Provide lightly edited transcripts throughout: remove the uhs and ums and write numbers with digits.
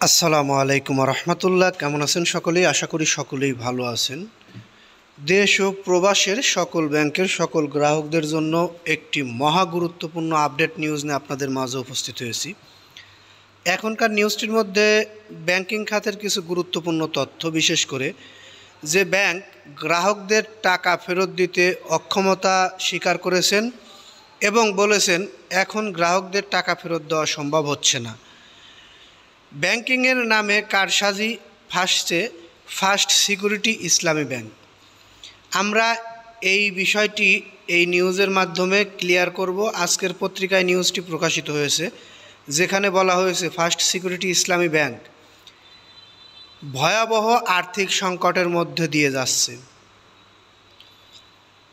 আসসালামু আলাইকুম রহমতুল্লাহ। কেমন আছেন সকলেই? আশা করি সকলেই ভালো আছেন। দেশ ও প্রবাসের সকল ব্যাংকের সকল গ্রাহকদের জন্য একটি মহা গুরুত্বপূর্ণ আপডেট নিউজ নিয়ে আপনাদের মাঝে উপস্থিত হয়েছি। এখনকার নিউজটির মধ্যে ব্যাংকিং খাতের কিছু গুরুত্বপূর্ণ তথ্য, বিশেষ করে যে ব্যাংক গ্রাহকদের টাকা ফেরত দিতে অক্ষমতা স্বীকার করেছেন এবং বলেছেন এখন গ্রাহকদের টাকা ফেরত দেওয়া সম্ভব হচ্ছে না। ব্যাংকিংয়ের নামে কারসাজি ফাঁসছে ফার্স্ট সিকিউরিটি ইসলামী ব্যাংক। আমরা এই বিষয়টি এই নিউজের মাধ্যমে ক্লিয়ার করব। আজকের পত্রিকায় নিউজটি প্রকাশিত হয়েছে, যেখানে বলা হয়েছে ফার্স্ট সিকিউরিটি ইসলামী ব্যাংক ভয়াবহ আর্থিক সংকটের মধ্যে দিয়ে যাচ্ছে।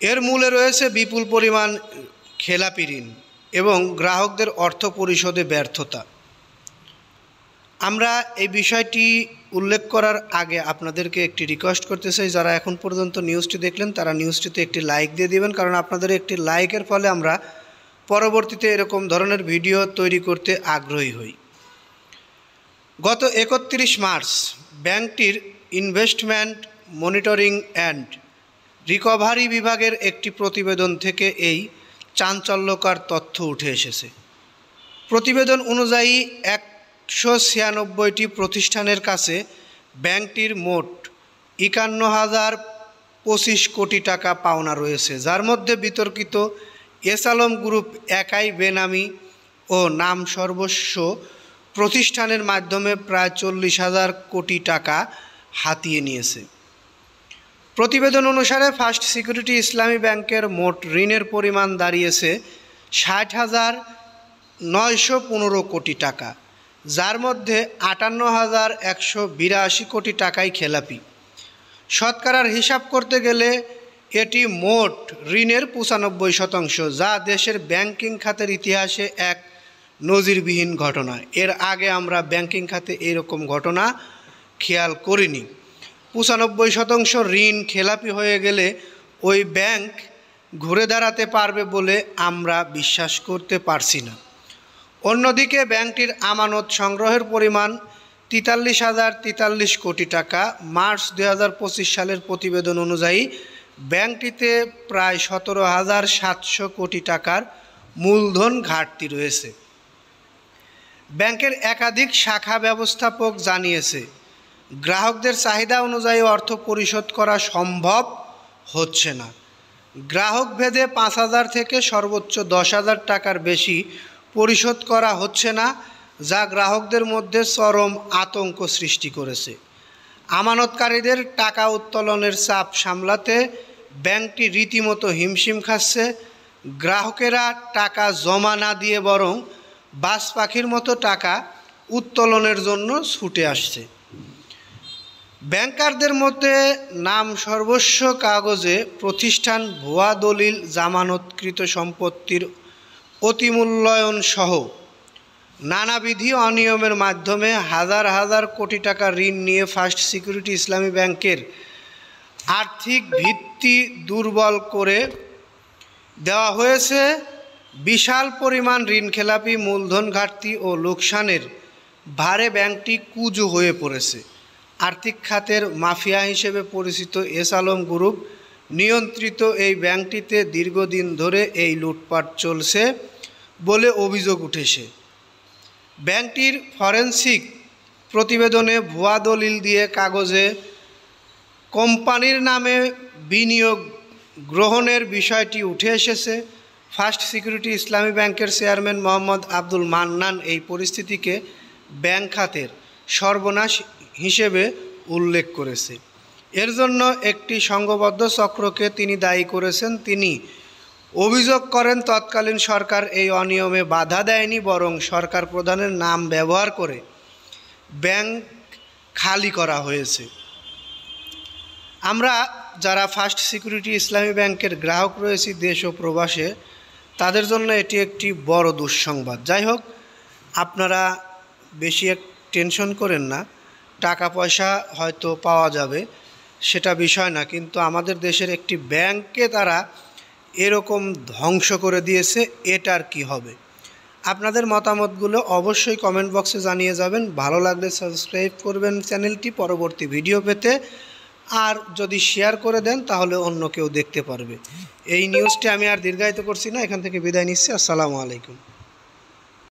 এর মূলে রয়েছে বিপুল পরিমাণ খেলাপি ঋণ এবং গ্রাহকদের অর্থ পরিশোধে ব্যর্থতা। আমরা এই বিষয়টি উল্লেখ করার আগে আপনাদেরকে একটি রিকোয়েস্ট করতে চাই, যারা এখন পর্যন্ত নিউজটি দেখলেন তারা নিউজটিতে একটি লাইক দিয়ে দিবেন, কারণ আপনাদের একটি লাইকের ফলে আমরা পরবর্তীতে এরকম ধরনের ভিডিও তৈরি করতে আগ্রহী হই। গত 31 মার্চ ব্যাংকটির ইনভেস্টমেন্ট মনিটরিং অ্যান্ড রিকভারি বিভাগের একটি প্রতিবেদন থেকে এই চাঞ্চল্যকর তথ্য উঠে এসেছে। প্রতিবেদন অনুযায়ী 196টি প্রতিষ্ঠানের কাছে ব্যাংকটির মোট 51,025 কোটি টাকা পাওনা রয়েছে, যার মধ্যে বিতর্কিত এস আলম গ্রুপ একাই বেনামি ও নাম সর্বস্ব প্রতিষ্ঠানের মাধ্যমে প্রায় 40,000 কোটি টাকা হাতিয়ে নিয়েছে। প্রতিবেদন অনুসারে ফার্স্ট সিকিউরিটি ইসলামী ব্যাংকের মোট ঋণের পরিমাণ দাঁড়িয়েছে 60,915 কোটি টাকা, যার মধ্যে 58,182 কোটি টাকাই খেলাপি। শতকরার হিসাব করতে গেলে এটি মোট ঋণের 95%, যা দেশের ব্যাংকিং খাতের ইতিহাসে এক নজিরবিহীন ঘটনা। এর আগে আমরা ব্যাংকিং খাতে এরকম ঘটনা খেয়াল করিনি। 95% ঋণ খেলাপি হয়ে গেলে ওই ব্যাংক ঘুরে দাঁড়াতে পারবে বলে আমরা বিশ্বাস করতে পারছি না। অন্যদিকে ব্যাংকটির আমানত সংগ্রহের পরিমাণ 43,043 কোটি টাকা। মার্চ 2025 সালের প্রতিবেদন অনুযায়ী ব্যাংকটিতে প্রায় 17,700 কোটি টাকার মূলধন ঘাটতি রয়েছে। ব্যাংকের একাধিক শাখা ব্যবস্থাপক জানিয়েছে গ্রাহকদের চাহিদা অনুযায়ী অর্থ পরিশোধ করা সম্ভব হচ্ছে না। গ্রাহক ভেদে 5,000 থেকে সর্বোচ্চ 10,000 টাকার বেশি পরিশোধ করা হচ্ছে না, যা গ্রাহকদের মধ্যে চরম আতঙ্ক সৃষ্টি করেছে। আমানতকারীদের টাকা উত্তোলনের চাপ সামলাতে ব্যাংকটি রীতিমতো হিমশিম খাচ্ছে। গ্রাহকেরা টাকা জমা না দিয়ে বরং বাজ পাখির মতো টাকা উত্তোলনের জন্য ছুটে আসছে। ব্যাংকারদের মধ্যে নাম সর্বস্ব কাগজে প্রতিষ্ঠান, ভুয়া দলিল, জামানতকৃত সম্পত্তির অতিমূল্যায়ন সহ নানাবিধি অনিয়মের মাধ্যমে হাজার হাজার কোটি টাকা ঋণ নিয়ে ফার্স্ট সিকিউরিটি ইসলামী ব্যাংকের আর্থিক ভিত্তি দুর্বল করে দেওয়া হয়েছে। বিশাল পরিমাণ ঋণ খেলাপি, মূলধন ঘাটতি ও লোকসানের ভারে ব্যাংকটি কুঁজো হয়ে পড়েছে। আর্থিক খাতের মাফিয়া হিসেবে পরিচিত এস আলম গ্রুপ নিয়ন্ত্রিত এই ব্যাংকটিতে দীর্ঘদিন ধরে এই লুটপাট চলছে বলে অভিযোগ উঠেছে। ব্যাংকটির ফরেনসিক প্রতিবেদনে ভুয়া দলিল দিয়ে কাগজে কোম্পানির নামে বিনিয়োগ গ্রহণের বিষয়টি উঠে এসেছে। ফার্স্ট সিকিউরিটি ইসলামী ব্যাংকের চেয়ারম্যান মোহাম্মদ আব্দুল মান্নান এই পরিস্থিতিকে ব্যাংক খাতের সর্বনাশ হিসেবে উল্লেখ করেছে। এর জন্য একটি সংঘবদ্ধ চক্রকে তিনি দায়ী করেছেন। তিনি অভিযোগ করেন তৎকালীন সরকার এই অনিয়মে বাধা দেয়নি, বরং সরকার প্রধানের নাম ব্যবহার করে ব্যাংক খালি করা হয়েছে। আমরা যারা ফার্স্ট সিকিউরিটি ইসলামী ব্যাংকের গ্রাহক রয়েছি দেশ ও প্রবাসে, তাদের জন্য এটি একটি বড় দুঃসংবাদ। যাই হোক, আপনারা বেশি টেনশন করেন না, টাকা পয়সা হয়তো পাওয়া যাবে, সেটা বিষয় না, কিন্তু আমাদের দেশের একটি ব্যাংককে তারা এরকম ধ্বংস করে দিয়েছে, এটার কি হবে? আপনাদের মতামতগুলো অবশ্যই কমেন্ট বক্সে জানিয়ে যাবেন। ভালো লাগলে সাবস্ক্রাইব করবেন চ্যানেলটি পরবর্তী ভিডিও পেতে, আর যদি শেয়ার করে দেন তাহলে অন্য কেউ দেখতে পারবে। এই নিউজটি আমি আর দীর্ঘায়িত করছি না, এখান থেকে বিদায় নিচ্ছি। আসসালামু আলাইকুম।